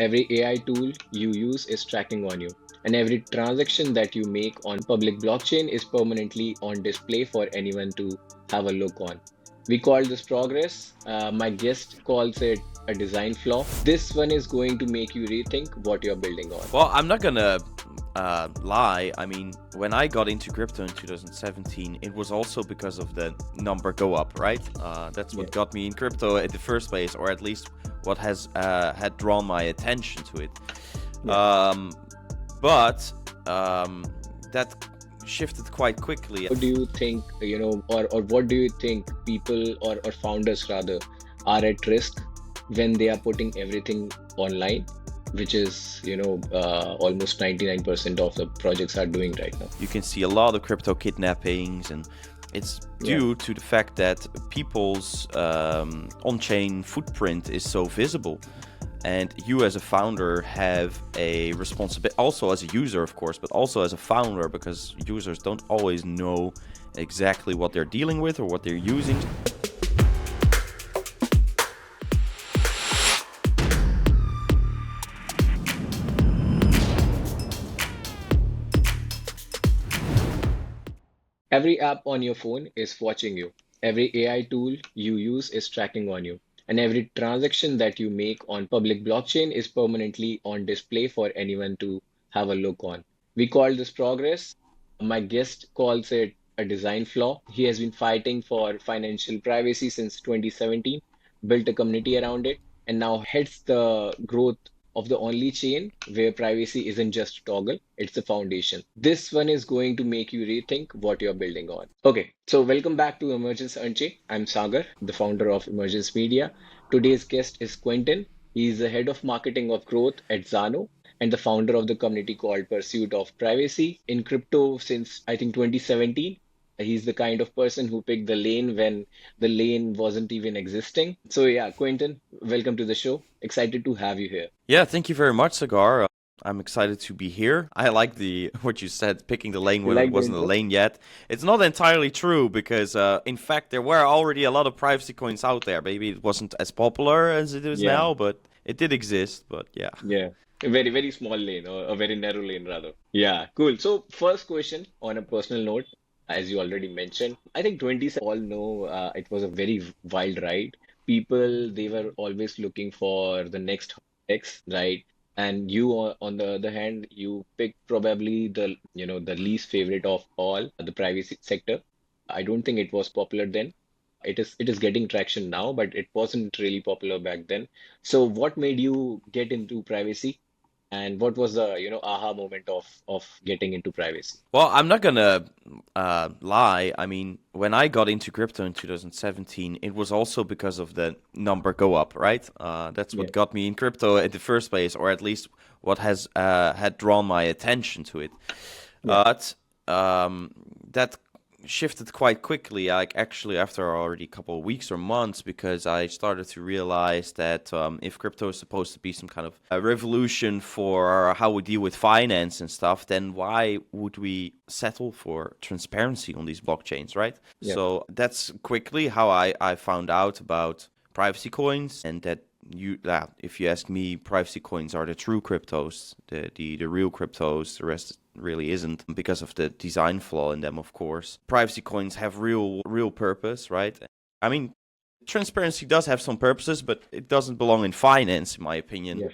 Every AI tool you use is tracking on you, and every transaction that you make on public blockchain is permanently on display for anyone to have a look on. We call this progress. My guest calls it a design flaw. This one is going to make you rethink what you're building on. Well, I'm not gonna lie. I mean, when I got into crypto in 2017, it was also because of the number go up, right? That's Yeah, what got me in crypto in the first place, or at least what has had drawn my attention to it. yeah. Um, but that shifted quite quickly. How do you think, or what do you think people or founders rather are at risk when they are putting everything online, which is, almost 99% of the projects are doing right now? You can see a lot of crypto kidnappings, and it's Yeah. due to the fact that people's on-chain footprint is so visible. And you as a founder have a responsibility, also as a user, of course, but also as a founder, because users don't always know exactly what they're dealing with or what they're using. Every app on your phone is watching you. Every AI tool you use is tracking on you. And every transaction that you make on public blockchain is permanently on display for anyone to have a look on. We call this progress. My guest calls it a design flaw. He has been fighting for financial privacy since 2017, built a community around it, and now heads the growth of the only chain where privacy isn't just a toggle, it's a foundation. This one is going to make you rethink what you're building on. Okay, so welcome back to Emergence Unchained. I'm Sagar, the founder of Emergence Media. Today's guest is Quinten. He's the head of marketing of growth at Zano and the founder of the community called Pursuit of Privacy in crypto since I think 2017. He's the kind of person who picked the lane when the lane wasn't even existing. So yeah, Quentin, welcome to the show. Excited to have you here. Yeah, thank you very much, Sagar. I'm excited to be here. I like the what you said, picking the lane You when it like the wasn't a intro? lane yet. It's not entirely true because, in fact, there were already a lot of privacy coins out there. Maybe it wasn't as popular as it is Yeah, now, but it did exist. But yeah. yeah. A very, very small lane or a very narrow lane rather. Yeah, cool. So first question on a personal note, as you already mentioned, I think 2017, we all know it was a very wild ride. People, they were always looking for the next X, right? And you, on the other hand, you picked probably the least favorite of all, the privacy sector. I don't think it was popular then. It is getting traction now, but it wasn't really popular back then. So what made you get into privacy, and what was the, aha moment of getting into privacy? Well, I'm not gonna lie. I mean, when I got into crypto in 2017, it was also because of the number go up, right? That's Yeah, what got me in crypto in the first place, or at least what has had drawn my attention to it. yeah, But that shifted quite quickly, like actually after already a couple of weeks or months, because I started to realize that if crypto is supposed to be some kind of a revolution for how we deal with finance and stuff, then why would we settle for transparency on these blockchains, right? yeah, So that's quickly how I found out about privacy coins, and that if you ask me, privacy coins are the true cryptos, the real cryptos. The rest really isn't, because of the design flaw in them, of course. Privacy coins have real purpose, right? I mean, transparency does have some purposes, but it doesn't belong in finance, in my opinion. yeah,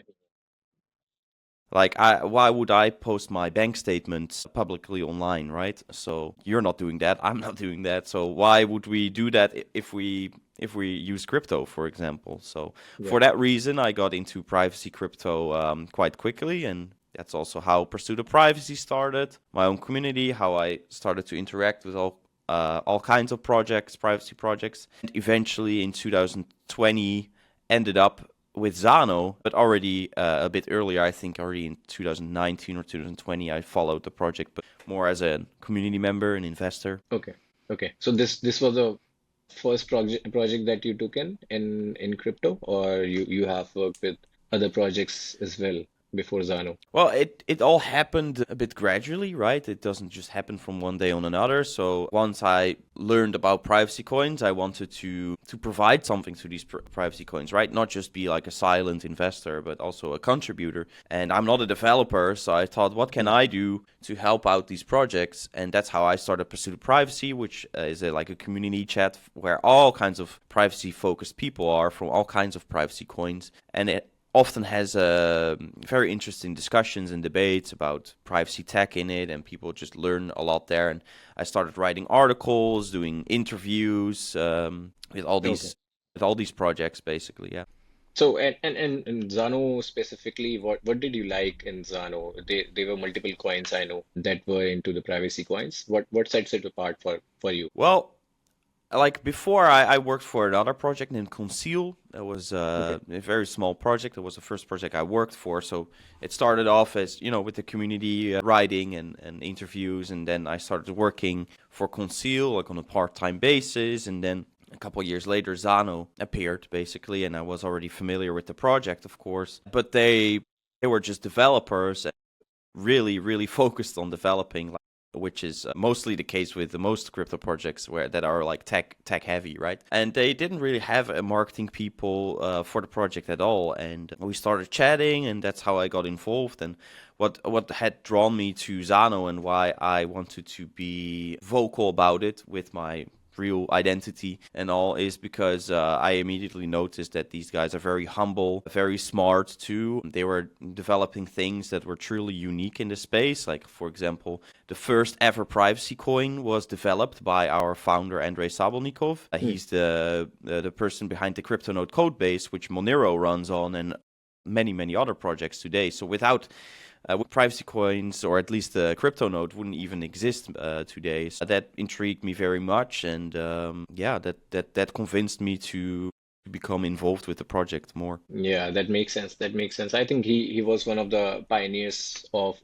Like, why would I post my bank statements publicly online, right? So you're not doing that. I'm not doing that. So why would we do that if we use crypto, for example? So yeah. for that reason, I got into privacy crypto quite quickly, and that's also how Pursuit of Privacy started. My own community, how I started to interact with all kinds of projects, privacy projects, and eventually in 2020 ended up with Zano, but already a bit earlier, I think already in 2019 or 2020, I followed the project, but more as a community member, an investor. Okay, okay. So this was the first project that you took in crypto, or you have worked with other projects as well? before Zano? Well, it all happened a bit gradually, right? It doesn't just happen from one day on another. So once I learned about privacy coins, I wanted to provide something to these privacy coins, right? Not just be like a silent investor, but also a contributor. And I'm not a developer, so I thought, what can Mm. I do to help out these projects? And that's how I started Pursuit of Privacy, which is like a community chat where all kinds of privacy-focused people are from all kinds of privacy coins, and it often has very interesting discussions and debates about privacy tech in it, and people just learn a lot there. And I started writing articles, doing interviews Okay. with all these projects, basically. Yeah. So and Zano specifically, what did you like in Zano? There were multiple coins I know that were into the privacy coins. What sets it apart for you? Well, like before, I worked for another project named Conceal. That was Okay. a very small project. It was the first project I worked for. So it started off as, with the community writing and interviews. And then I started working for Conceal, like on a part-time basis. And then a couple of years later, Zano appeared, basically. And I was already familiar with the project, of course. But they were just developers, really, really focused on developing, which is mostly the case with the most crypto projects where that are like tech heavy, right? And they didn't really have a marketing people for the project at all. And we started chatting, and that's how I got involved. And what had drawn me to Zano and why I wanted to be vocal about it with my real identity and all is because I immediately noticed that these guys are very humble, very smart too. They were developing things that were truly unique in the space. Like, for example, the first ever privacy coin was developed by our founder, Andrei Sabolnikov. Hmm. He's the person behind the CryptoNode code base, which Monero runs on, and many, many other projects today. So without privacy coins, or at least the crypto node, wouldn't even exist today. So that intrigued me very much, and yeah, that convinced me to become involved with the project more. Yeah, that makes sense. That makes sense. I think he was one of the pioneers of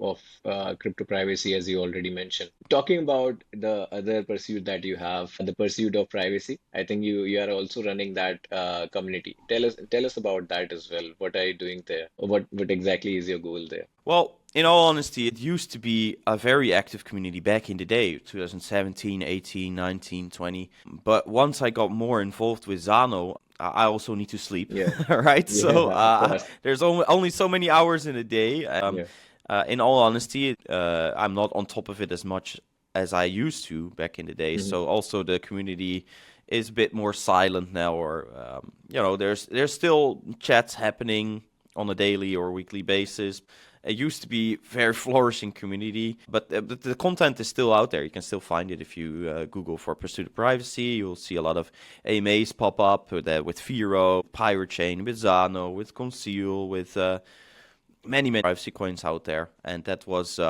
crypto privacy, as you already mentioned. Talking about the other pursuit that you have, the pursuit of privacy, I think you are also running that community. Tell us about that as well. What are you doing there? What exactly is your goal there? Well, in all honesty, it used to be a very active community back in the day, 2017, 18, 19, 20. But once I got more involved with Zano, I also need to sleep, Yeah, right? So yeah, of course. there's only so many hours in a day. Yeah. In all honesty, I'm not on top of it as much as I used to back in the day. Mhm. So also the community is a bit more silent now, or there's still chats happening on a daily or weekly basis. It used to be very flourishing community, but the content is still out there. You can still find it if you Google for Pursuit of Privacy. You'll see a lot of AMAs pop up with Vero, Pirate Chain, with Zano, with Conceal, with many, many privacy coins out there. And that was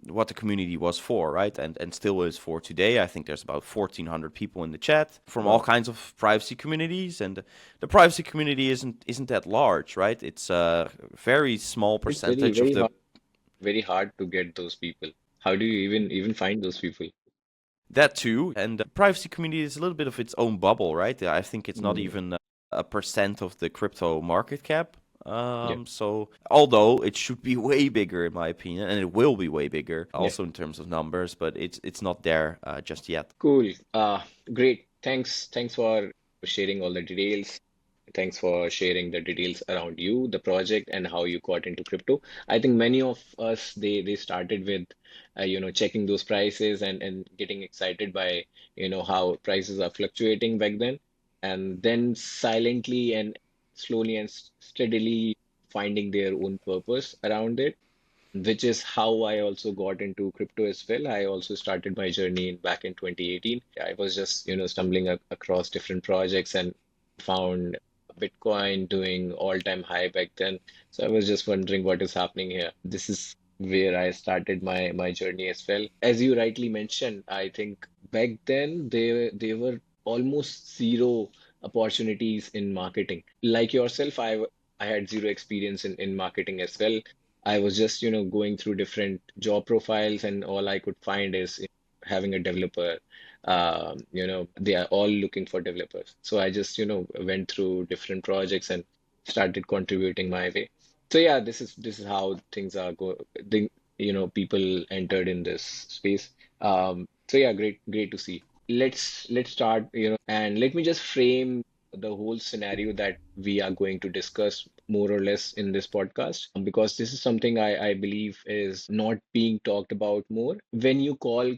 what the community was for, right? And still is for today. I think there's about 1,400 people in the chat from all Wow. kinds of privacy communities, and the privacy community isn't that large, right? It's a very small It's very, percentage of very the hard, very hard to get those people. How do you even find those people? that too, and the privacy community is a little bit of its own bubble, right? I think it's not Mm, even a percent of the crypto market cap. yeah. So although it should be way bigger in my opinion, and it will be way bigger Yeah. also in terms of numbers, but it's not there just yet. Cool. Great. Thanks for sharing all the details. Thanks for sharing the details around you, the project, and how you got into crypto. I think many of us they started with checking those prices and getting excited by how prices are fluctuating back then, and then silently and slowly and steadily finding their own purpose around it, which is how I also got into crypto as well. I also started my journey back in 2018. I was just, stumbling across different projects and found Bitcoin doing all-time high back then. So I was just wondering what is happening here. This is where I started my journey as well. As you rightly mentioned, I think back then they were almost zero opportunities in marketing. Like yourself, I had zero experience in marketing as well. I was just, going through different job profiles, and all I could find is having a developer. They are all looking for developers. So I just, went through different projects and started contributing my way. So yeah, this is how things are people entered in this space. So yeah, great to see. Let's start, and let me just frame the whole scenario that we are going to discuss more or less in this podcast, because this is something I believe is not being talked about more. When you call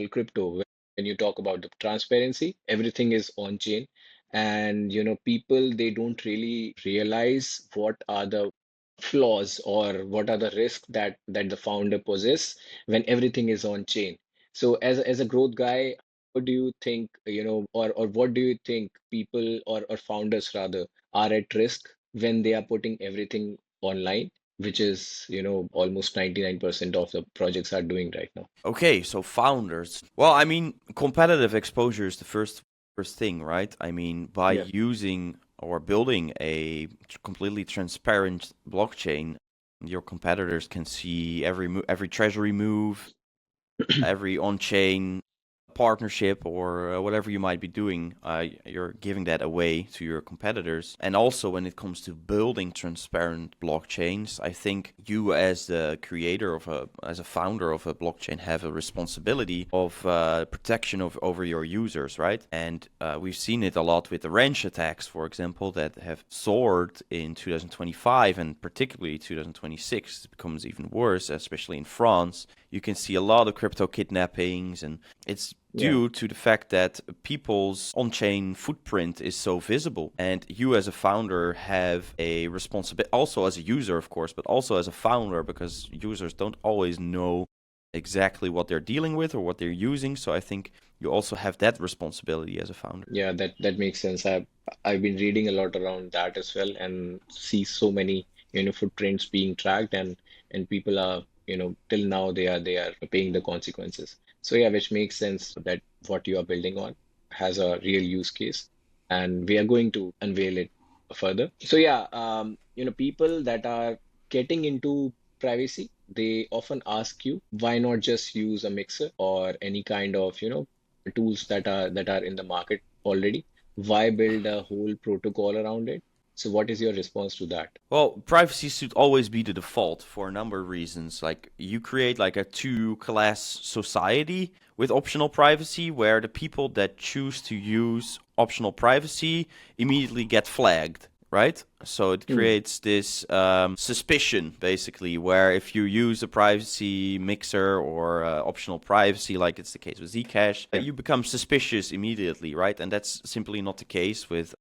crypto, when you talk about the transparency, everything is on chain. And people, they don't really realize what are the flaws or what are the risks that the founder possess when everything is on chain. So as a growth guy, what do you think, or what do you think people, or founders rather, are at risk when they are putting everything online, which is, almost 99% of the projects are doing right now? Okay, so founders. Well, I mean, competitive exposure is the first thing, right? I mean, by Yeah. using or building a completely transparent blockchain, your competitors can see every treasury move, every on-chain partnership or whatever you might be doing, you're giving that away to your competitors. And also, when it comes to building transparent blockchains, I think you, as the creator as a founder of a blockchain, have a responsibility of protection over your users, right? And we've seen it a lot with the wrench attacks, for example, that have soared in 2025 and particularly 2026. It becomes even worse, especially in France. You can see a lot of crypto kidnappings, and it's Yeah. due to the fact that people's on-chain footprint is so visible. And you, as a founder, have a responsibility, also as a user, of course, but also as a founder, because users don't always know exactly what they're dealing with or what they're using. So I think you also have that responsibility as a founder. Yeah, that makes sense. I've been reading a lot around that as well, and see so many, footprints being tracked, and people are, till now they are paying the consequences. So yeah, which makes sense that what you are building on has a real use case, and we are going to unveil it further. So yeah, people that are getting into privacy, they often ask you, why not just use a mixer or any kind of, tools that are in the market already? Why build a whole protocol around it? So what is your response to that? Well, privacy should always be the default for a number of reasons. Like, you create like a two-class society with optional privacy where the people that choose to use optional privacy immediately get flagged, right? So it Hmm. creates this suspicion, basically, where if you use a privacy mixer or optional privacy, like it's the case with Zcash, Yeah. you become suspicious immediately, right? And that's simply not the case with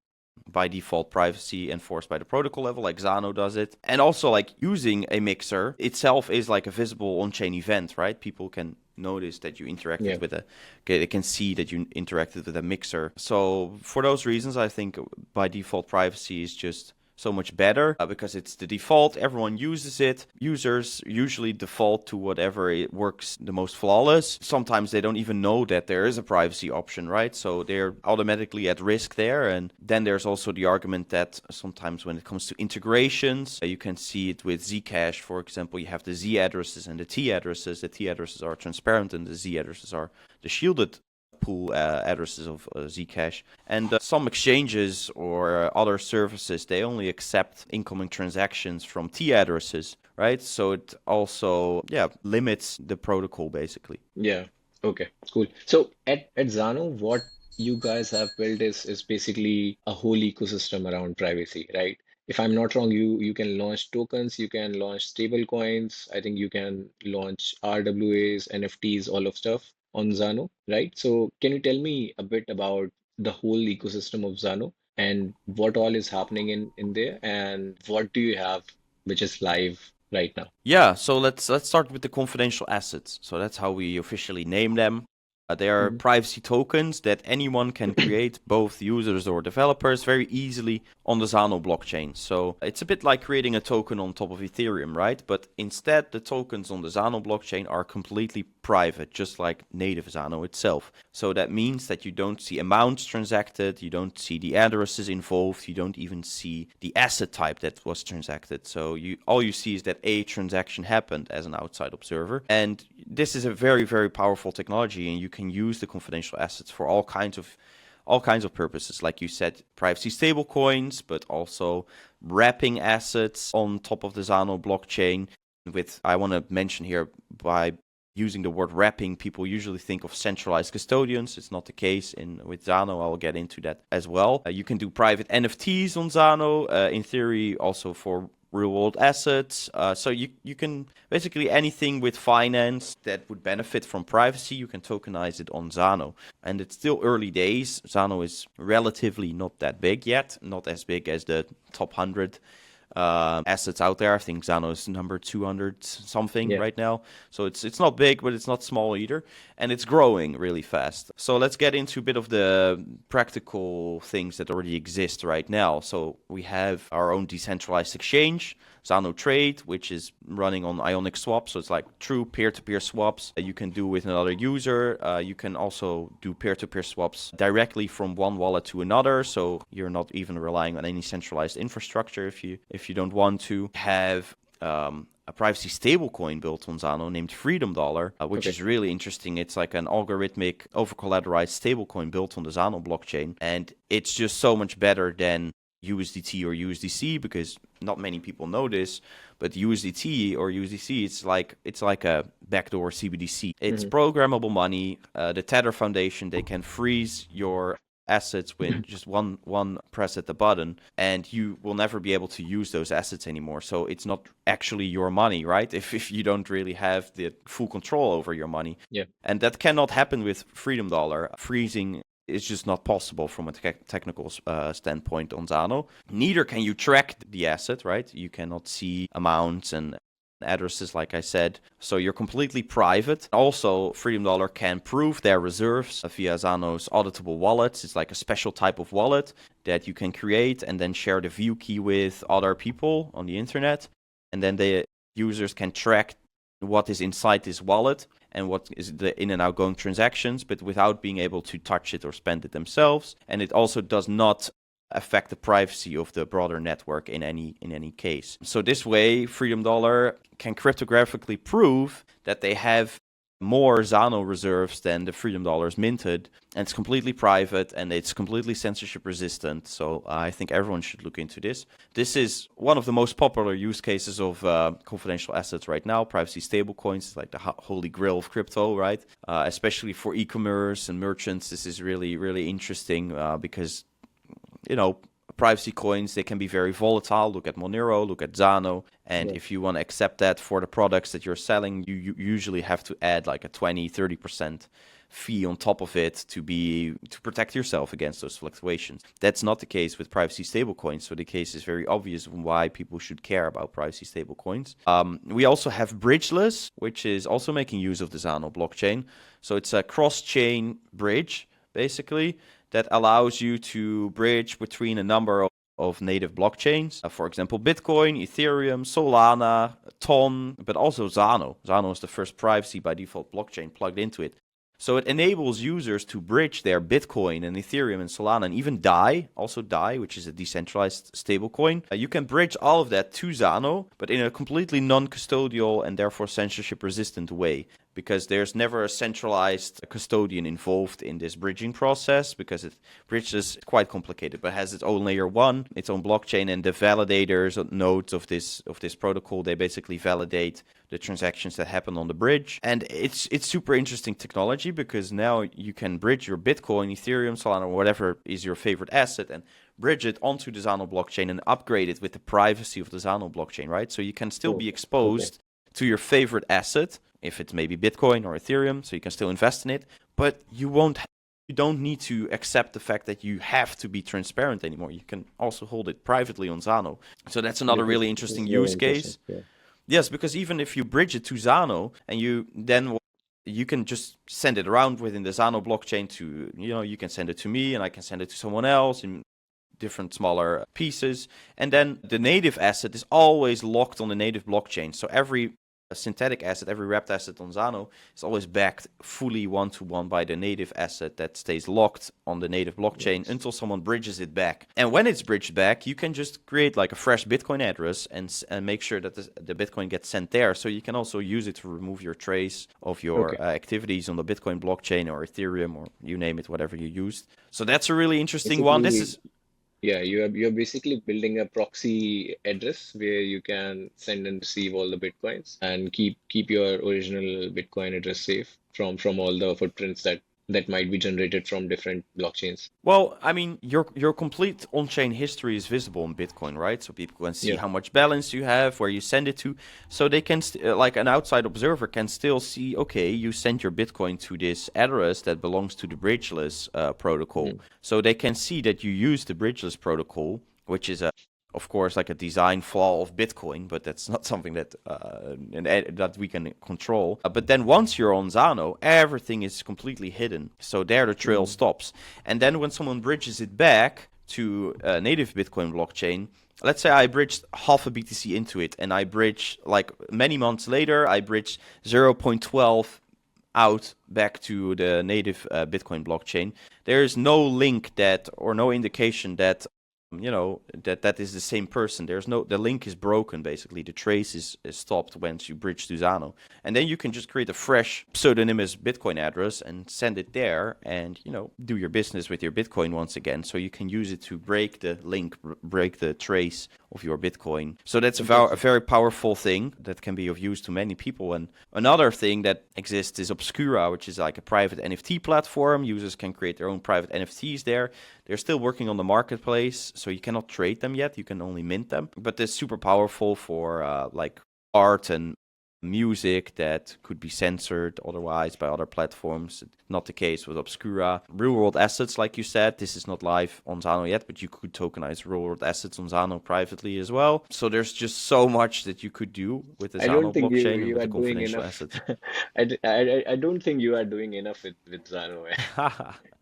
by default privacy enforced by the protocol level, like Zano does it. And also, like, using a mixer itself is like a visible on-chain event, right? People can notice that you Yeah. interacted with they can see that you interacted with a mixer. So for those reasons, I think by default privacy is just so much better because it's the default. Everyone uses it. Users usually default to whatever it works the most flawless. Sometimes they don't even know that there is a privacy option, right? So they're automatically at risk there. And then there's also the argument that sometimes when it comes to integrations, you can see it with Zcash, for example. You have the Z addresses and the T addresses. The T addresses are transparent and the Z addresses are the shielded pool addresses of Zcash. And some exchanges or other services, they only accept incoming transactions from T addresses, right? So it also, yeah, limits the protocol basically. Yeah. Okay, cool. So at Zano, what you guys have built is basically a whole ecosystem around privacy, right? If I'm not wrong, you can launch tokens, you can launch stable coins. I think you can launch RWAs, NFTs, all of stuff on Zano, right? So can you tell me a bit about the whole ecosystem of Zano and what all is happening in there, and what do you have which is live right now? Yeah, so let's start with the confidential assets. So that's how we officially name them. They are Mhm. privacy tokens that anyone can create, both users or developers, very easily on the Zano blockchain. So it's a bit like creating a token on top of Ethereum, right? But instead, the tokens on the Zano blockchain are completely private, just like native Zano itself. So that means that you don't see amounts transacted, you don't see the addresses involved, you don't even see the asset type that was transacted. So all you see is that a transaction happened as an outside observer. And this is a very, very powerful technology, and you can use the confidential assets for all kinds of purposes, like you said, privacy stablecoins, but also wrapping assets on top of the Zano blockchain. I want to mention here, by using the word wrapping, people usually think of centralized custodians. It's not the case with Zano. I'll get into that as well. You can do private NFTs on Zano, in theory, also for real-world assets. So you can basically anything with finance that would benefit from privacy, you can tokenize it on Zano. And it's still early days. Zano is relatively not that big yet, not as big as the top 100 assets out there. I think Zano is number 200 something right now. So it's not big, but it's not small either. And it's growing really fast. So let's get into a bit of the practical things that already exist right now. So we have our own decentralized exchange, Zano Trade, which is running on Ionic Swap. So it's like true peer-to-peer swaps you can do with another user. You can also do peer-to-peer swaps directly from one wallet to another. So you're not even relying on any centralized infrastructure if you don't want to. Have a privacy stablecoin built on Zano named Freedom Dollar, which is really interesting. It's like an algorithmic over-collateralized stablecoin built on the Zano blockchain. And it's just so much better than USDT or USDC, because not many people know this, but USDT or USDC, it's like a backdoor CBDC. It's programmable money. The Tether Foundation, they can freeze your assets with just one press at the button, and you will never be able to use those assets anymore. So it's not actually your money, right? If you don't really have the full control over your money. Yeah. And that cannot happen with Freedom Dollar. Freezing is just not possible from a technical standpoint on Zano. Neither can you track the asset, right? You cannot see amounts and addresses, like I said. So you're completely private. Also, Freedom Dollar can prove their reserves via Zano's auditable wallets. It's like a special type of wallet that you can create and then share the view key with other people on the internet. And then the users can track what is inside this wallet and what is the in and outgoing transactions, but without being able to touch it or spend it themselves. And it also does not affect the privacy of the broader network in any case. So this way, Freedom Dollar can cryptographically prove that they have more Zano reserves than the Freedom Dollars minted, and it's completely private and it's completely censorship resistant. So I think everyone should look into this. This is one of the most popular use cases of confidential assets right now. Privacy stablecoins is like the holy grail of crypto, right? Especially for e-commerce and merchants, this is really, really interesting because, you know, privacy coins, they can be very volatile. Look at Monero, look at Zano. And if you want to accept that for the products that you're selling, you usually have to add like a 20-30% fee on top of it to protect yourself against those fluctuations. That's not the case with privacy stablecoins. So the case is very obvious why people should care about privacy stablecoins. We also have Bridgeless, which is also making use of the Zano blockchain. So it's a cross-chain bridge, basically, that allows you to bridge between a number of native blockchains. For example, Bitcoin, Ethereum, Solana, Ton, but also Zano. Zano is the first privacy by default blockchain plugged into it. So it enables users to bridge their Bitcoin and Ethereum and Solana and even DAI, which is a decentralized stablecoin. You can bridge all of that to Zano, but in a completely non-custodial and therefore censorship-resistant way, because there's never a centralized custodian involved in this bridging process, because bridge is quite complicated, but has its own layer 1, its own blockchain, and the validators, nodes of this protocol, they basically validate the transactions that happen on the bridge. And it's super interesting technology, because now you can bridge your Bitcoin, Ethereum, Solana, whatever is your favorite asset, and bridge it onto the Zano blockchain and upgrade it with the privacy of the Zano blockchain, right? So you can still be exposed to your favorite asset, if it's maybe Bitcoin or Ethereum, so you can still invest in it, but you don't need to accept the fact that you have to be transparent anymore. You can also hold it privately on Zano. So that's another really interesting use case. Yeah. Yes, because even if you bridge it to Zano and you can just send it around within the Zano blockchain to, you can send it to me and I can send it to someone else in different smaller pieces. And then the native asset is always locked on the native blockchain. So every synthetic asset, every wrapped asset on Zano is always backed fully one-to-one by the native asset that stays locked on the native blockchain until someone bridges it back. And when it's bridged back, you can just create like a fresh Bitcoin address and make sure that the Bitcoin gets sent there. So you can also use it to remove your trace of your activities on the Bitcoin blockchain or Ethereum or you name it, whatever you used. So that's a really interesting one. you're basically building a proxy address where you can send and receive all the Bitcoins and keep your original Bitcoin address safe from all the footprints that might be generated from different blockchains. Well, I mean, your complete on-chain history is visible in Bitcoin, right? So people can see Yeah. how much balance you have, where you send it to. So they can, like an outside observer, can still see, okay, you sent your Bitcoin to this address that belongs to the bridgeless protocol. Mm. So they can see that you use the bridgeless protocol, which is of course, like a design flaw of Bitcoin, but that's not something that we can control. But then once you're on Zano, everything is completely hidden. So there the trail Mm. stops. And then when someone bridges it back to a native Bitcoin blockchain, let's say I bridged half a BTC into it, and I bridge like many months later, I bridge 0.12 out back to the native Bitcoin blockchain. There is no link that or no indication that that is the same person. The link is broken basically. The trace is stopped once you bridge to Zano, and then you can just create a fresh pseudonymous Bitcoin address and send it there, and do your business with your Bitcoin once again. So you can use it to break the link, break the trace of your Bitcoin. So that's a Interesting. very powerful thing that can be of use to many people. And another thing that exists is Obscura, which is like a private NFT platform. Users can create their own private NFTs there. They're still working on the marketplace, so you cannot trade them yet. You can only mint them. But they're super powerful for like art and music that could be censored otherwise by other platforms. Not the case with Obscura. Real world assets, like you said, this is not live on Zano yet, but you could tokenize real world assets on Zano privately as well. So there's just so much that you could do with the I don't Zano think blockchain and you with are the doing confidential enough. assets. I don't think you are doing enough with Zano.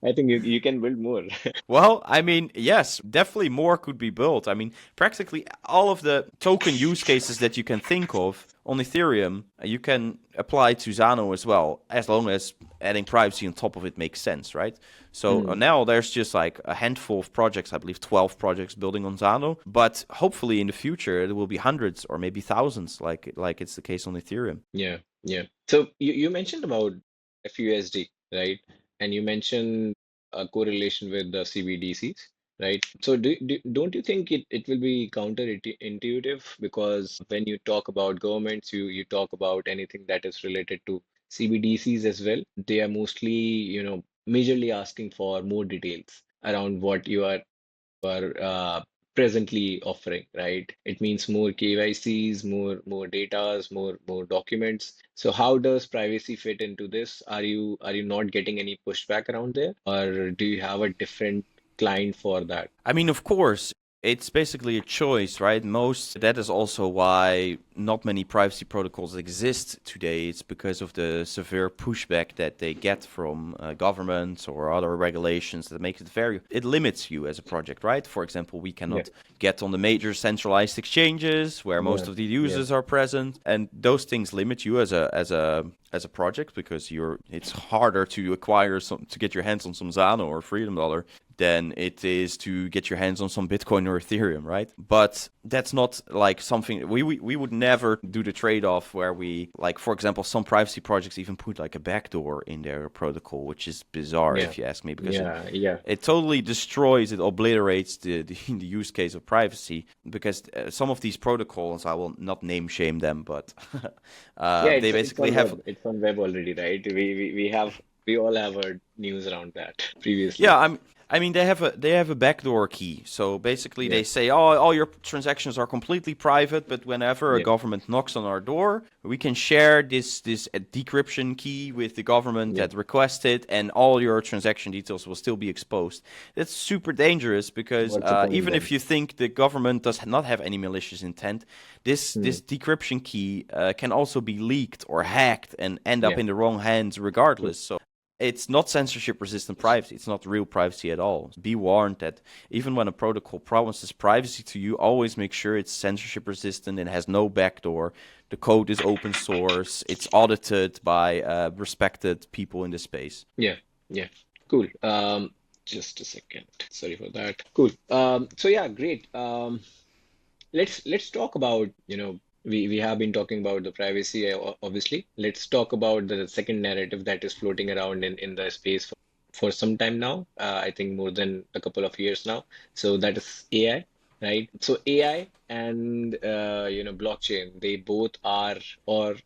I think you can build more. Well, I mean, yes, definitely more could be built. I mean, practically all of the token use cases that you can think of on Ethereum, you can apply to Zano as well, as long as adding privacy on top of it makes sense, right? So Hmm. now there's just like a handful of projects, I believe 12 projects building on Zano, but hopefully in the future there will be hundreds or maybe thousands, like it's the case on Ethereum. Yeah, yeah. So you mentioned about FUSD, right? And you mentioned a correlation with the CBDCs, right? So don't you think it will be counterintuitive because when you talk about governments, you talk about anything that is related to CBDCs as well. They are mostly, majorly asking for more details around what you are presently offering, right? It means more KYCs, more datas, more documents. So how does privacy fit into this? Are you not getting any pushback around there, or do you have a different client for that? I mean, of course, it's basically a choice, right? That is also why not many privacy protocols exist today. It's because of the severe pushback that they get from governments or other regulations that make it limits you as a project, right? For example, we Yeah, cannot get on the major centralized exchanges where yeah, most of the yeah, users are present, and those things limit you as a project because it's harder to acquire to get your hands on some Zano or Freedom Dollar than it is to get your hands on some Bitcoin or Ethereum, right? But that's not like something we would never do the trade-off where we, like, for example, some privacy projects even put like a backdoor in their protocol, which is bizarre yeah, if you ask me, because it yeah, yeah. it totally destroys, it obliterates the use case of privacy, because some of these protocols, I will not name shame them, but Yeah, they it's basically on have. web. It's on web already, right? We all have heard news around that Yeah, previously. I mean they have a backdoor key. So basically Yeah, they say, "Oh, all your transactions are completely private, but whenever a yeah, government knocks on our door, we can share this decryption key with the government yeah. that requested, and all your transaction details will still be exposed." That's super dangerous because What's the point even if then? you think the government does not have any malicious intent, this Hmm. decryption key can also be leaked or hacked and end up Yeah, in the wrong hands true. regardless. So it's not censorship resistant privacy. It's not real privacy at all. Be warned that even when a protocol promises privacy to you, always make sure it's censorship resistant and has no backdoor. The code is open source. It's audited by respected people in the space. Yeah, yeah. Cool. Just a second. Sorry for that. Cool. So yeah, great. Let's talk about, we have been talking about the privacy, obviously. Let's talk about the second narrative that is floating around in the space for some time now. I think more than a couple of years now. So that is AI, right? So AI and blockchain, they both are, or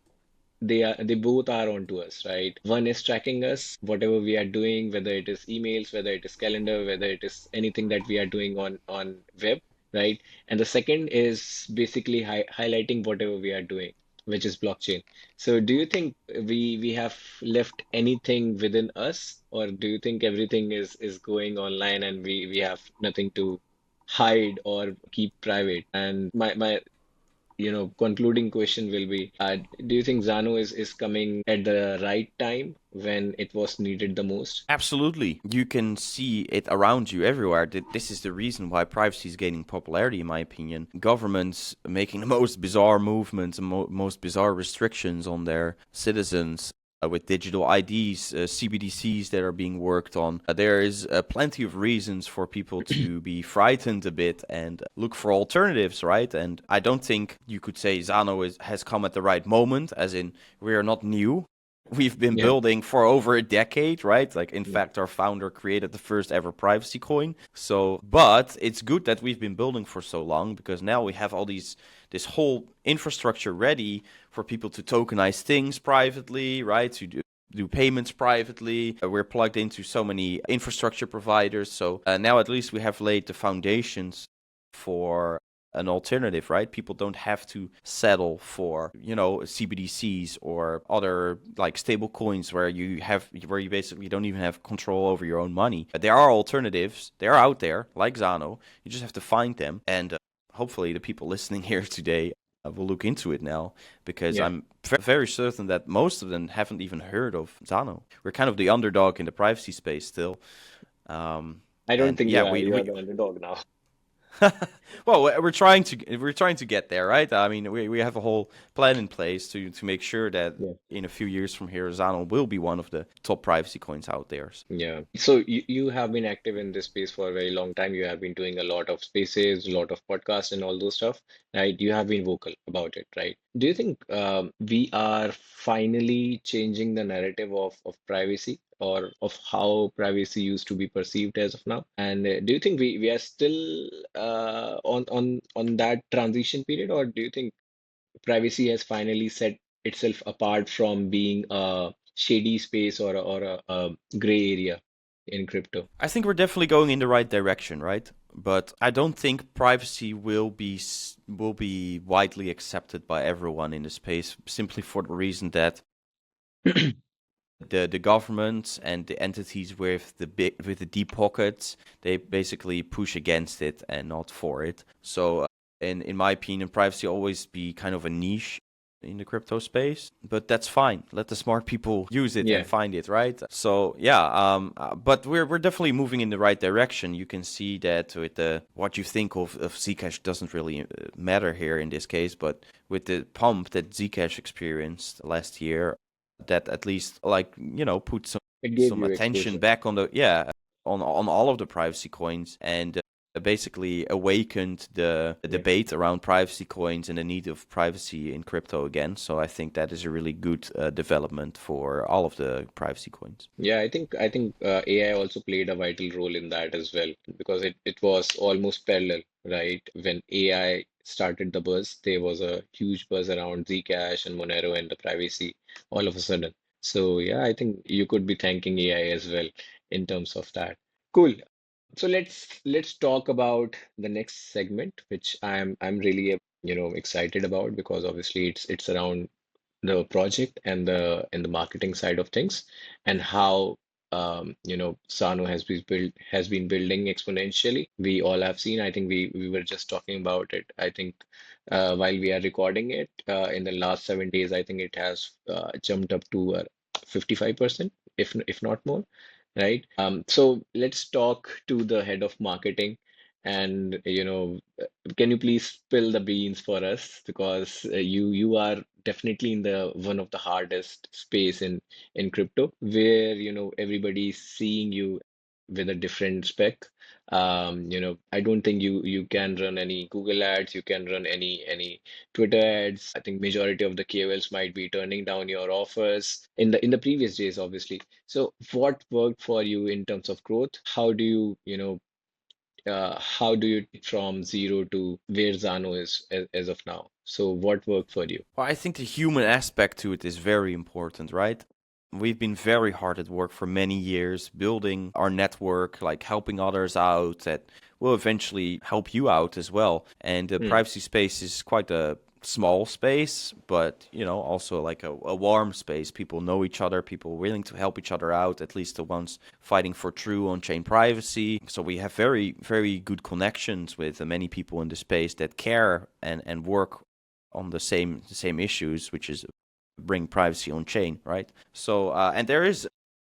they both are onto us, right? One is tracking us, whatever we are doing, whether it is emails, whether it is calendar, whether it is anything that we are doing on web, right? And the second is basically highlighting whatever we are doing, which is blockchain. So do you think we have left anything within us, or do you think everything is going online and we have nothing to hide or keep private? And my concluding question will be, do you think Zano is coming at the right time when it was needed the most? Absolutely. You can see it around you everywhere. This is the reason why privacy is gaining popularity, in my opinion. Governments making the most bizarre movements and most bizarre restrictions on their citizens with digital IDs, CBDCs that are being worked on. There is plenty of reasons for people to be frightened a bit and look for alternatives, right? And I don't think you could say Zano has come at the right moment, as in we are not new. We've been Yeah, building for over a decade, right? Like, in yeah, fact, our founder created the first ever privacy coin. So, but it's good that we've been building for so long because now we have this whole infrastructure ready for people to tokenize things privately, right? To do payments privately. We're plugged into so many infrastructure providers. So now at least we have laid the foundations for an alternative, right? People don't have to settle for, CBDCs or other like stable coins where you basically don't even have control over your own money. There are alternatives. They're out there, like Zano. You just have to find them. And hopefully the people listening here today will look into it now because yeah. I'm very certain that most of them haven't even heard of Zano. We're kind of the underdog in the privacy space still. I don't And think yeah, you are we the underdog now. well, we're trying to get there, right? I mean, we have a whole plan in place to make sure that Yeah. in a few years from here, Zano will be one of the top privacy coins out there. Yeah. So you have been active in this space for a very long time. You have been doing a lot of spaces, a lot of podcasts and all those stuff, right? You have been vocal about it, right? Do you think we are finally changing the narrative of privacy or of how privacy used to be perceived as of now? And do you think we are still on that transition period, or do you think privacy has finally set itself apart from being a shady space or a gray area in crypto? I think we're definitely going in the right direction, right? But I don't think privacy will be widely accepted by everyone in the space simply for the reason that the government and the entities with the deep pockets, they basically push against it and not for it. So in my opinion, privacy always be kind of a niche in the crypto space, but that's fine. Let the smart people use it and Yeah, find it, right? So yeah, but we're definitely moving in the right direction. You can see that with the what you think of Zcash doesn't really matter here in this case, but with the pump that Zcash experienced last year, that at least like put some it gave some you attention exposure. back on the on all of the privacy coins and basically awakened the Yeah. debate around privacy coins and the need of privacy in crypto again. So I think that is a really good development for all of the privacy coins. Yeah, I think AI also played a vital role in that as well because it was almost parallel, right? When AI started the buzz, there was a huge buzz around Zcash and Monero and the privacy all of a sudden. So yeah, I think you could be thanking AI as well in terms of that. Cool. So let's talk about the next segment, which I'm really excited about because obviously it's around the project and the marketing side of things and how Sano has been building exponentially. We all have seen. I think we were just talking about it. I think while we are recording it in the last 7 days, I think it has jumped up to 55%, if not more, right? So let's talk to the head of marketing and can you please spill the beans for us because you are definitely in the one of the hardest space in crypto where everybody's seeing you with a different spec. I don't think you can run any Google ads, you can run any Twitter ads. I think majority of the KOLs might be turning down your offers in the previous days, obviously. So what worked for you in terms of growth? How do you take from zero to where Zano is as of now? So what worked for you? Well, I think the human aspect to it is very important, right? We've been very hard at work for many years building our network, like helping others out that will eventually help you out as well. And the Hmm. privacy space is quite a small space, but also like a warm space. People know each other, people willing to help each other out, at least the ones fighting for true on-chain privacy. So we have very, very good connections with many people in the space that care and work on the same issues, which is bring privacy on chain, right? So and there is,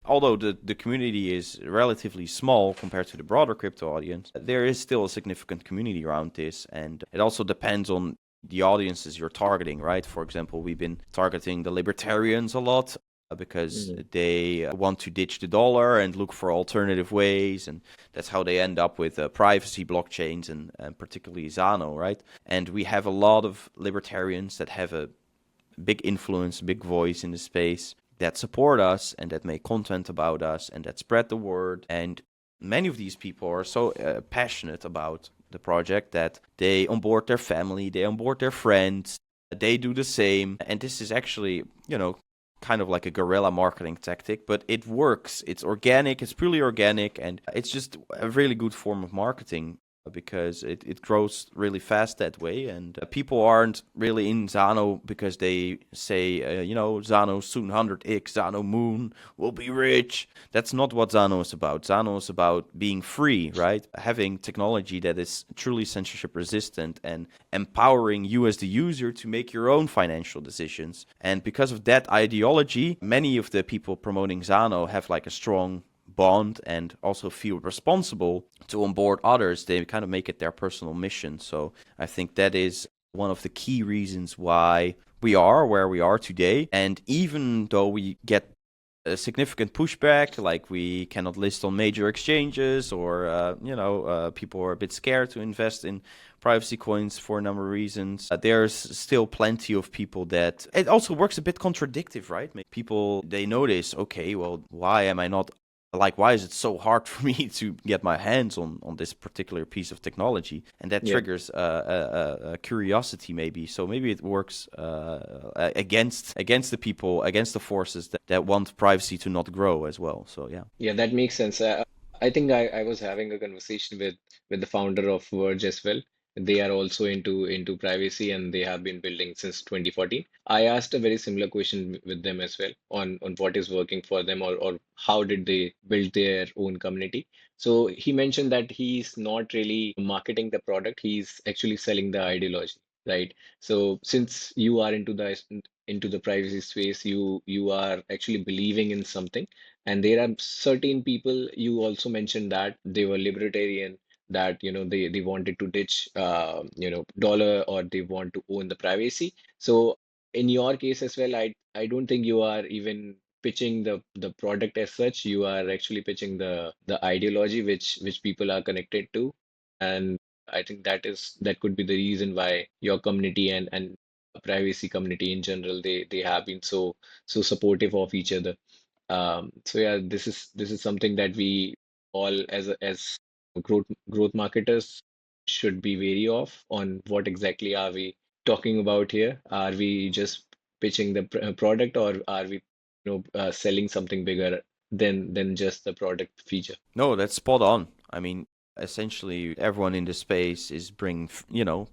although the community is relatively small compared to the broader crypto audience, there is still a significant community around this, and it also depends on the audiences you're targeting, right? For example, we've been targeting the libertarians a lot because Hmm. they want to ditch the dollar and look for alternative ways, and that's how they end up with privacy blockchains and particularly Zano, right? And we have a lot of libertarians that have a big influence, big voice in the space that support us and that make content about us and that spread the word. And many of these people are so passionate about the project that they onboard their family, they onboard their friends, they do the same. And this is actually, kind of like a guerrilla marketing tactic, but it works. It's organic, it's purely organic, and it's just a really good form of marketing because it grows really fast that way. And people aren't really in Zano because they say, Zano soon 100x, Zano Moon will be rich. That's not what Zano is about. Zano is about being free, right? Having technology that is truly censorship resistant and empowering you as the user to make your own financial decisions. And because of that ideology, many of the people promoting Zano have like a strong bond and also feel responsible to onboard others. They kind of make it their personal mission. So I think that is one of the key reasons why we are where we are today. And even though we get a significant pushback, like we cannot list on major exchanges, or people are a bit scared to invest in privacy coins for a number of reasons. There's still plenty of people that it also works a bit contradictive, right? People, they notice, okay, well, why am I not like, why is it so hard for me to get my hands on this particular piece of technology? And that Yeah. triggers a curiosity, maybe. So maybe it works against the people, against the forces that want privacy to not grow as well. So yeah. Yeah, that makes sense. I think I was having a conversation with the founder of Verge as well. They are also into privacy and they have been building since 2014. I asked a very similar question with them as well on what is working for them or how did they build their own community. So he mentioned that he's not really marketing the product, he's actually selling the ideology, right? So since you are into the privacy space, you are actually believing in something, and there are certain people, you also mentioned that they were libertarian, that they wanted to ditch dollar, or they want to own the privacy. So in your case as well, I don't think you are even pitching the product as such. You are actually pitching the ideology which people are connected to. And I think that could be the reason why your community and privacy community in general, they have been so supportive of each other. So yeah, this is something that we all as growth marketers should be wary of, on what exactly are we talking about here. Are we just pitching the product, or are we selling something bigger than just the product feature? No, that's spot on. I mean, essentially, everyone in the space is bringing,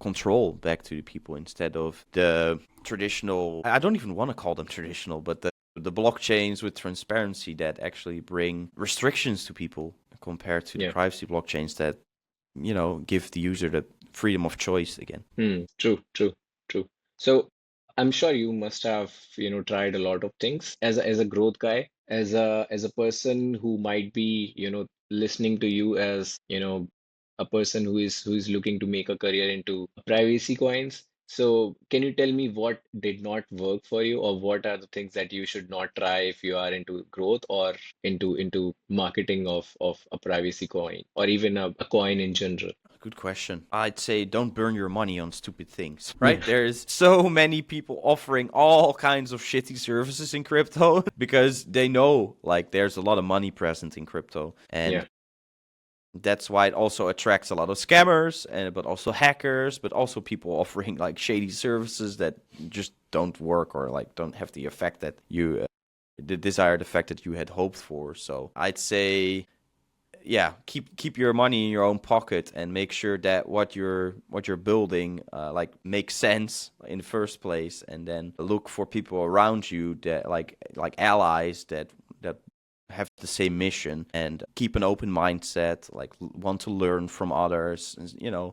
control back to the people instead of the traditional. I don't even want to call them traditional, but the blockchains with transparency that actually bring restrictions to people compared to the Yeah. privacy blockchains that, give the user the freedom of choice again. True, true, true. So I'm sure you must have, tried a lot of things as a growth guy, as a person who might be, listening to you as, a person who is looking to make a career into privacy coins. So can you tell me what did not work for you, or what are the things that you should not try if you are into growth or into marketing of a privacy coin or even a coin in general? Good question. I'd say don't burn your money on stupid things, Yeah, right? There's so many people offering all kinds of shitty services in crypto because they know like there's a lot of money present in crypto. And yeah, that's why it also attracts a lot of scammers and but also hackers, but also people offering like shady services that just don't work or like don't have the effect that you the desired effect that you had hoped for. So I'd say yeah, keep your money in your own pocket and make sure that what you're building like makes sense in the first place, and then look for people around you that like allies that have the same mission and keep an open mindset, like want to learn from others.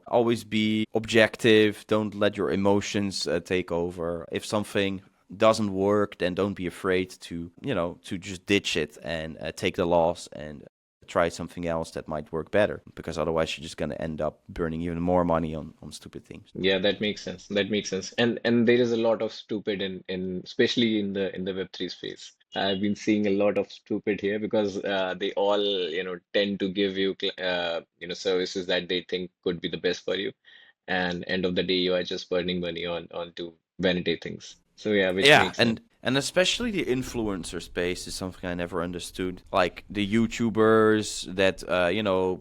Always be objective. Don't let your emotions take over. If something doesn't work, then don't be afraid to just ditch it and take the loss and try something else that might work better, because otherwise you're just going to end up burning even more money on stupid things. yeah. That makes sense. That makes sense. And there is a lot of stupid in especially in the Web3 space. I've been seeing a lot of stupid here because they all tend to give you services that they think could be the best for you, and end of the day you are just burning money onto vanity things. So yeah, which Yeah, makes sense. and especially the influencer space is something I never understood. Like the YouTubers that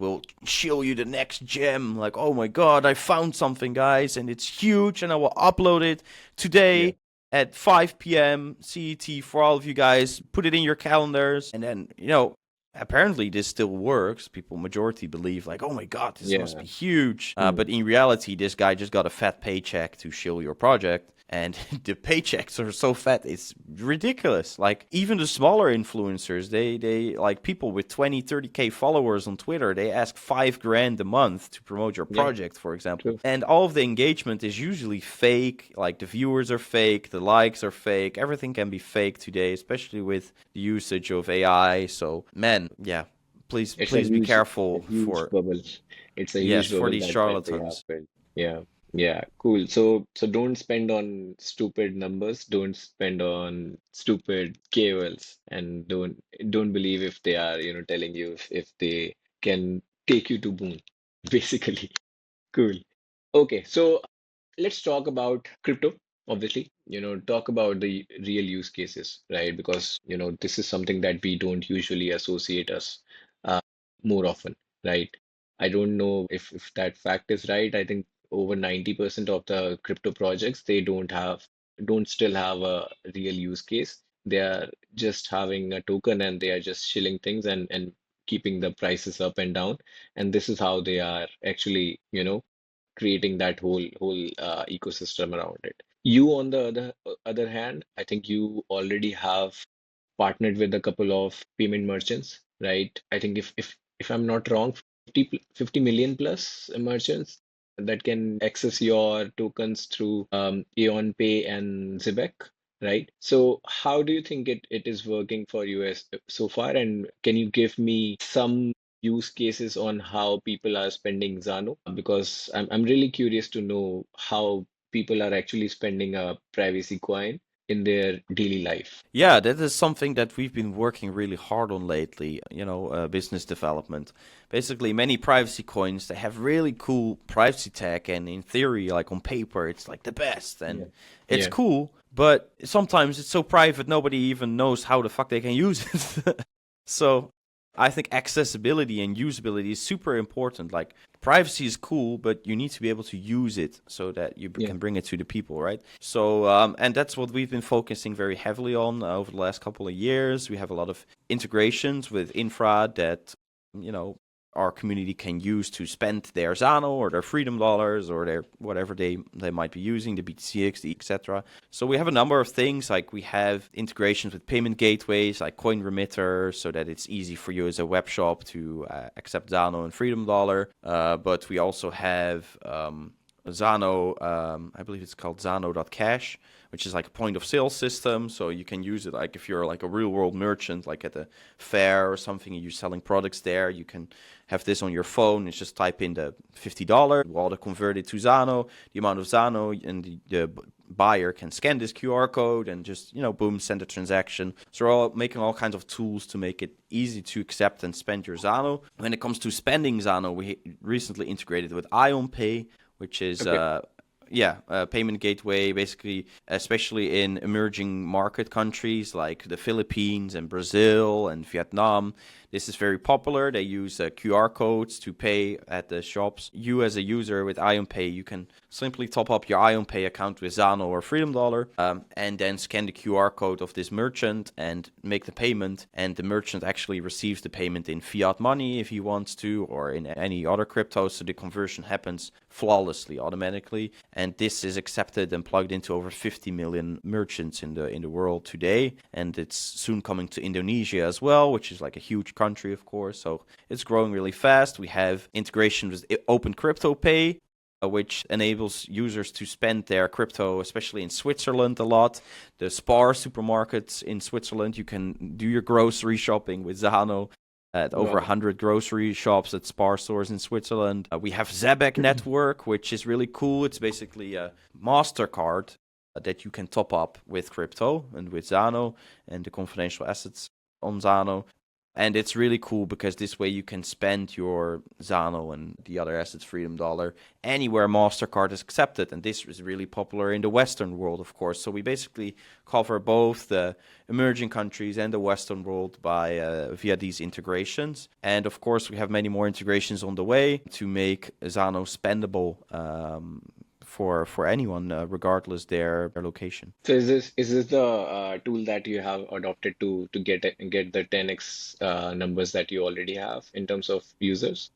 will show you the next gem. Like, oh my god, I found something, guys, and it's huge, and I will upload it Yeah, today at 5 p.m. CET for all of you guys. Put it in your calendars, and then apparently this still works. People majority believe like, oh my god, this must yeah. be huge. Hmm. But in reality, this guy just got a fat paycheck to show your project, and the paychecks are so fat, it's ridiculous. Like even the smaller influencers, they like people with 20 30k followers on Twitter, they ask 5 grand a month to promote your Yeah, project, for example, true. and all of the engagement is usually fake. Like the viewers are fake, the likes are fake, everything can be fake today, especially with the usage of AI. So man, yeah, please It's a please be a careful huge for, bubble. It's a yes, huge for bubble these that they have charlatans. built. Yeah, yeah, cool. So don't spend on stupid numbers. Don't spend on stupid KOLs, and don't believe if they are telling you if they can take you to moon, basically. Cool. Okay, so let's talk about crypto, obviously, talk about the real use cases, right? Because, this is something that we don't usually associate us uh, more often, right? I don't know if that fact is right. I think over 90% of the crypto projects, they don't still have a real use case. They are just having a token and they are just shilling things and keeping the prices up and down. And this is how they are actually, creating that whole ecosystem around it. You, on the other hand, I think you already have partnered with a couple of payment merchants, right? I think if I'm not wrong, 50 million plus merchants that can access your tokens through Aeon Pay and Zibek, right? So how do you think it is working for you as so far? And can you give me some use cases on how people are spending Zano? Because I'm really curious to know how people are actually spending a privacy coin in their daily life. Yeah, that is something that we've been working really hard on lately, business development. Basically, many privacy coins, they have really cool privacy tech, and in theory, like on paper, it's like the best, and Yeah. it's Yeah. cool, but sometimes it's so private, nobody even knows how the fuck they can use it. So I think accessibility and usability is super important. Like privacy is cool, but you need to be able to use it so that you Yeah. can bring it to the people, right? So, and that's what we've been focusing very heavily on over the last couple of years. We have a lot of integrations with infra that, you know, our community can use to spend their Zano or their Freedom dollars or their whatever they might be using, the BTCX, the etc. So we have a number of things, like we have integrations with payment gateways like Coin Remitter, so that it's easy for you as a web shop to accept Zano and Freedom Dollar. But we also have Zano, I believe it's called Zano.cash, which is like a point of sale system. So you can use it like if you're like a real world merchant, like at a fair or something, and you're selling products there, you can have this on your phone. It's just type in the $50, while to convert it to Zano, the amount of Zano, and the buyer can scan this QR code and just, boom, send a transaction. So we're all making all kinds of tools to make it easy to accept and spend your Zano. When it comes to spending Zano, we recently integrated with Ion Pay, which is Okay. a payment gateway, basically, especially in emerging market countries like the Philippines and Brazil and Vietnam. This is very popular. They use QR codes to pay at the shops. You, as a user with Ion Pay, you can simply top up your Ion Pay account with Zano or Freedom Dollar, and then scan the QR code of this merchant and make the payment. And the merchant actually receives the payment in fiat money if he wants to, or in any other crypto. So the conversion happens flawlessly, automatically. And this is accepted and plugged into over 50 million merchants in the world today. And it's soon coming to Indonesia as well, which is like a huge country, of course. So it's growing really fast. We have integration with Open Crypto Pay, which enables users to spend their crypto, especially in Switzerland, a lot. The Spar supermarkets in Switzerland, you can do your grocery shopping with Zano at over Wow. 100 grocery shops at Spar stores in Switzerland. We have Zebek Network, which is really cool. It's basically a MasterCard that you can top up with crypto and with Zano and the confidential assets on Zano. And it's really cool because this way you can spend your Zano and the other assets, Freedom Dollar, anywhere MasterCard is accepted. And this is really popular in the Western world, of course. So we basically cover both the emerging countries and the Western world via these integrations. And of course, we have many more integrations on the way to make Zano spendable for anyone, regardless their location. So is this the tool that you have adopted to get the 10x numbers that you already have in terms of users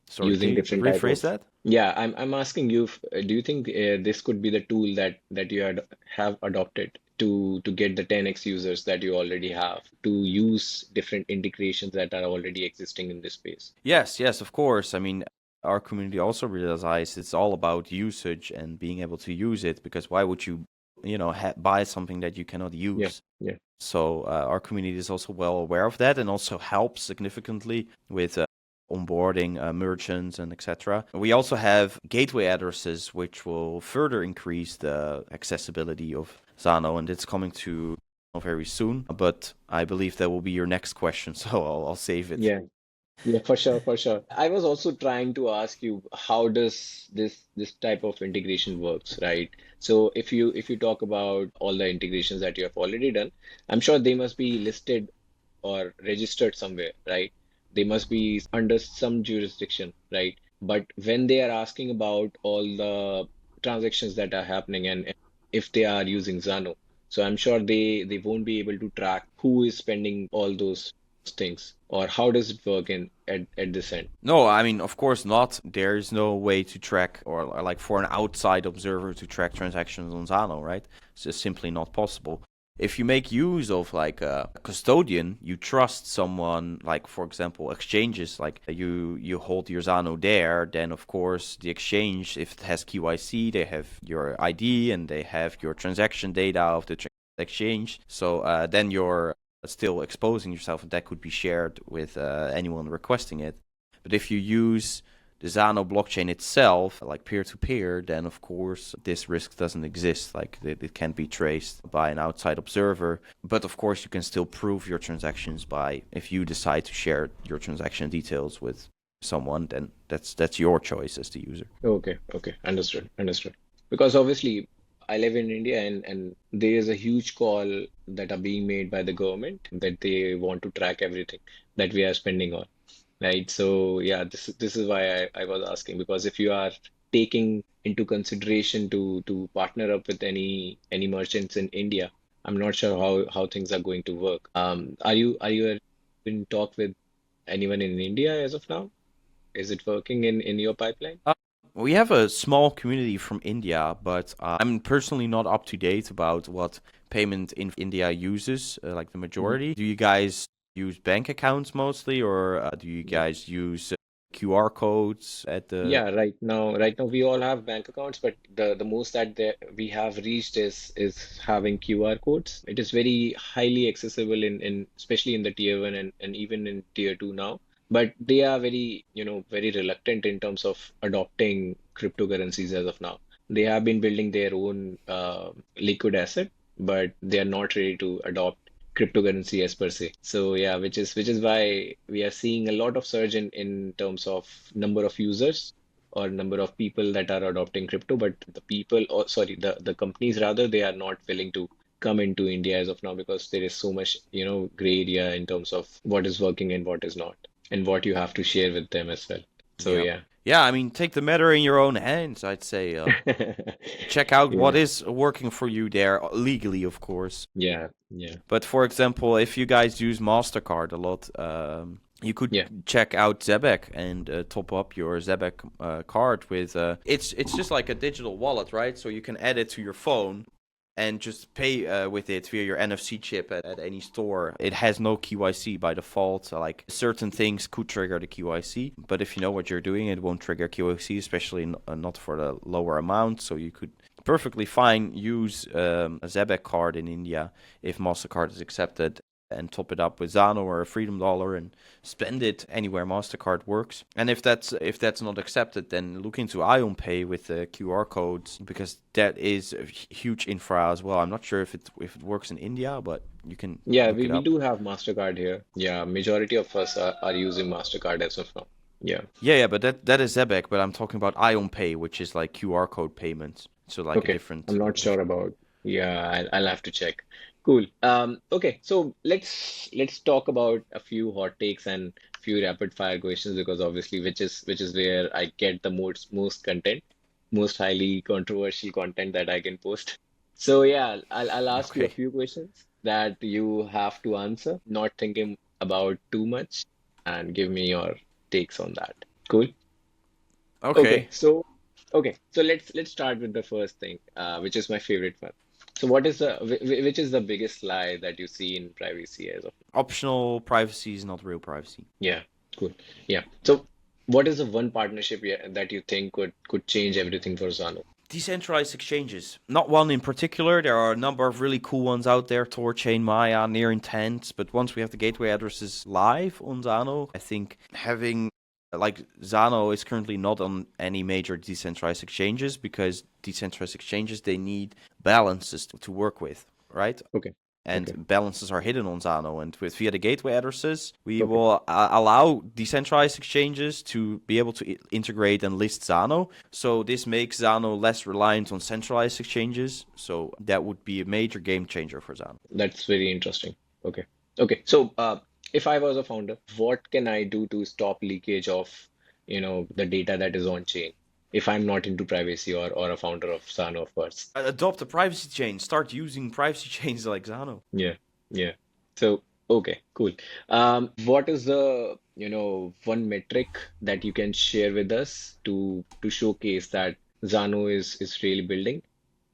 Sorry, can using you different type rephrase of. that? Yeah, I'm asking you, do you think this could be the tool that you have adopted to get the 10x users that you already have to use different integrations that are already existing in this space? Yes, of course. I mean, our community also realizes it's all about usage and being able to use it, because why would you, buy something that you cannot Yeah, use? yeah. So our community is also well aware of that and also helps significantly with onboarding merchants and etc. We also have gateway addresses, which will further increase the accessibility of Zano, and it's coming to very soon. But I believe that will be your next question, so I'll save it. Yeah. Yeah, for sure, for sure. I was also trying to ask you, how does this type of integration works, right? So if you talk about all the integrations that you have already done, I'm sure they must be listed or registered somewhere, right? They must be under some jurisdiction, right? But when they are asking about all the transactions that are happening, and if they are using Zano, so I'm sure they won't be able to track who is spending all those things, or how does it work in at this end? No, I mean, of course not. There is no way to track, or like for an outside observer to track transactions on Zano, right? It's just simply not possible. If you make use of like a custodian, you trust someone, like for example, exchanges, like you hold your Zano there, then of course the exchange, if it has KYC, they have your ID and they have your transaction data of the exchange. So then you're still exposing yourself, and that could be shared with anyone requesting it. But if you use the Zano blockchain itself, like peer-to-peer, then of course this risk doesn't exist. Like it can be traced by an outside observer. But of course you can still prove your transactions by, if you decide to share your transaction details with someone, then that's your choice as the user. Okay, okay, understood, understood. Because obviously, I live in India, and there is a huge call that are being made by the government that they want to track everything that we are spending on, right? So yeah, this is why I was asking, because if you are taking into consideration to partner up with any merchants in India, I'm not sure how things are going to work. Are you in talk with anyone in India as of now? Is it working in your pipeline? Uh, we have a small community from India, but I'm personally not up to date about what payment in India uses, like the Mhm. majority. Do you guys use bank accounts mostly, or do you guys use QR codes at the. Yeah, right now we all have bank accounts, but the most that we have reached is having QR codes. It is very highly accessible in especially in the tier one and even in tier two now. But they are very, very reluctant in terms of adopting cryptocurrencies as of now. They have been building their own liquid asset, but they are not ready to adopt cryptocurrency as per se. So yeah, which is why we are seeing a lot of surge in terms of number of users or number of people that are adopting crypto, but the people, or sorry, the companies rather, they are not willing to come into India as of now because there is so much, gray area in terms of what is working and what is not, and what you have to share with them as well. So Yeah. yeah. Yeah, I mean, take the matter in your own hands, I'd say. Check out what Yeah, is working for you there, legally, of course. yeah, yeah, But for example, if you guys use MasterCard a lot, you could yeah, check out Zebek and top up your Zebek card with. It's just like a digital wallet, right? So you can add it to your phone and just pay with it via your NFC chip at any store. It has no QIC by default. So like certain things could trigger the QIC, but if you know what you're doing, it won't trigger QIC, especially not for the lower amount. So you could perfectly fine use a Zebek card in India if MasterCard is accepted and top it up with Zano or a Freedom Dollar and spend it anywhere MasterCard works. And if that's not accepted, then look into Ion Pay with the QR codes because that is a huge infra as well. I'm not sure if it works in India, but you can yeah. look We, it we up. do have MasterCard here. Yeah, majority of us are using MasterCard as of now. Yeah. Yeah, but that is Zebek, but I'm talking about Ion Pay, which is like QR code payments. So like a Okay, different I'm not sure about. Yeah, I'll have to check. Cool. Okay, so let's talk about a few hot takes and few rapid fire questions because obviously which is where I get the most content, most highly controversial content that I can post. So yeah, I'll ask you a Okay. few questions that you have to answer, not thinking about too much, and give me your takes on that. Cool. Okay, Okay. so let's start with the first thing, which is my favorite one. So what is which is the biggest lie that you see in privacy as of now? Optional privacy is not real privacy. Yeah, cool. Yeah. So what is the one partnership, yeah, that you think could change everything for Zano? Decentralized exchanges. Not one in particular. There are a number of really cool ones out there. Torchain, Maya, Near Intent. But once we have the gateway addresses live on Zano, I think having like Zano is currently not on any major decentralized exchanges because decentralized exchanges they need balances to work with, right? Okay, okay, And balances are hidden on Zano. And with via the gateway addresses, we okay. will allow decentralized exchanges to be able to integrate and list Zano. So this makes Zano less reliant on centralized exchanges. So that would be a major game changer for Zano. That's very interesting. Okay, okay. So if I was a founder, what can I do to stop leakage of, the data that is on chain? If I'm not into privacy or a founder of Zano, of course. Adopt a privacy chain. Start using privacy chains like Zano. Yeah, yeah. So, okay, cool. What is the, one metric that you can share with us to showcase that Zano is really building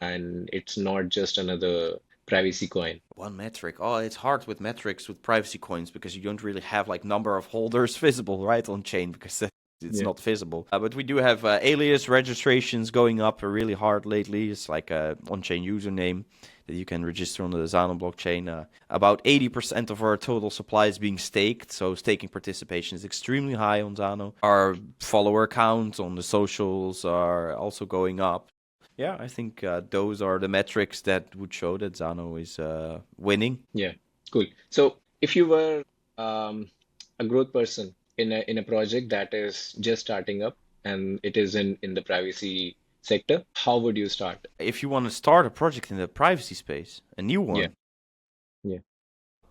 and it's not just another privacy coin? One metric. Oh, it's hard with metrics with privacy coins because you don't really have like number of holders visible, right, on chain because it's Yeah, not visible. But we do have alias registrations going up really hard lately. It's like a on-chain username that you can register on the Zano blockchain. About 80% of our total supply is being staked, so staking participation is extremely high on Zano. Our follower count on the socials are also going up. Yeah, I think those are the metrics that would show that Zano is winning. yeah, cool. So, if you were a growth person in a project that is just starting up and it is in the privacy sector, how would you start? If you want to start a project in the privacy space, a new Yeah, one, yeah,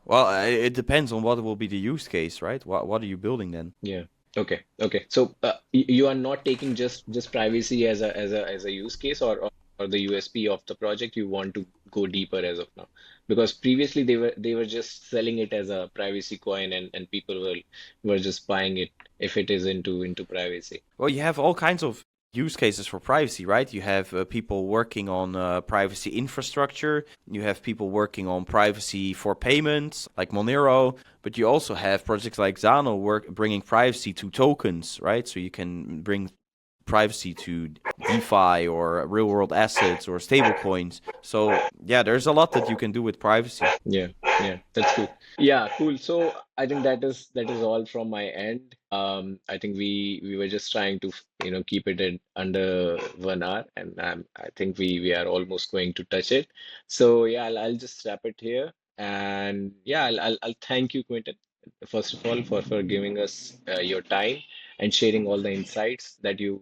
well, it depends on what will be the use case, right? What are you building then? yeah. Okay, okay. So you are not taking just privacy as a use case or the USP of the project. You want to go deeper as of now because previously they were just selling it as a privacy coin and people were just buying it if it is into privacy. Well, you have all kinds of use cases for privacy, right? You have people working on privacy infrastructure, you have people working on privacy for payments, like Monero, but you also have projects like Zano bringing privacy to tokens, right? So you can bring privacy to DeFi or real world assets or stablecoins. So yeah, there's a lot that you can do with privacy. Yeah, yeah, that's cool. Yeah, cool. So I think that is all from my end. I think we were just trying to keep it in under 1 hour, and I think we are almost going to touch it. So yeah, I'll just wrap it here, and yeah, I'll thank you, Quinten, first of all for giving us your time and sharing all the insights that you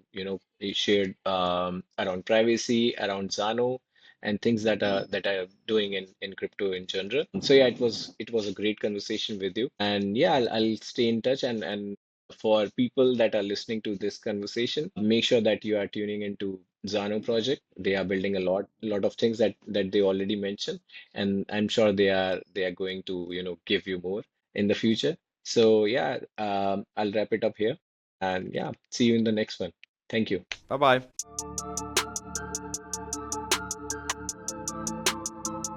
shared around privacy, around Zano and things that are doing in crypto in general. So yeah, it was a great conversation with you, and yeah, I'll stay in touch, and for people that are listening to this conversation, make sure that you are tuning into Zano project. They are building a lot of things that they already mentioned, and I'm sure they are going to give you more in the future. So yeah, I'll wrap it up here, and yeah, see you in the next one. Thank you. Bye bye.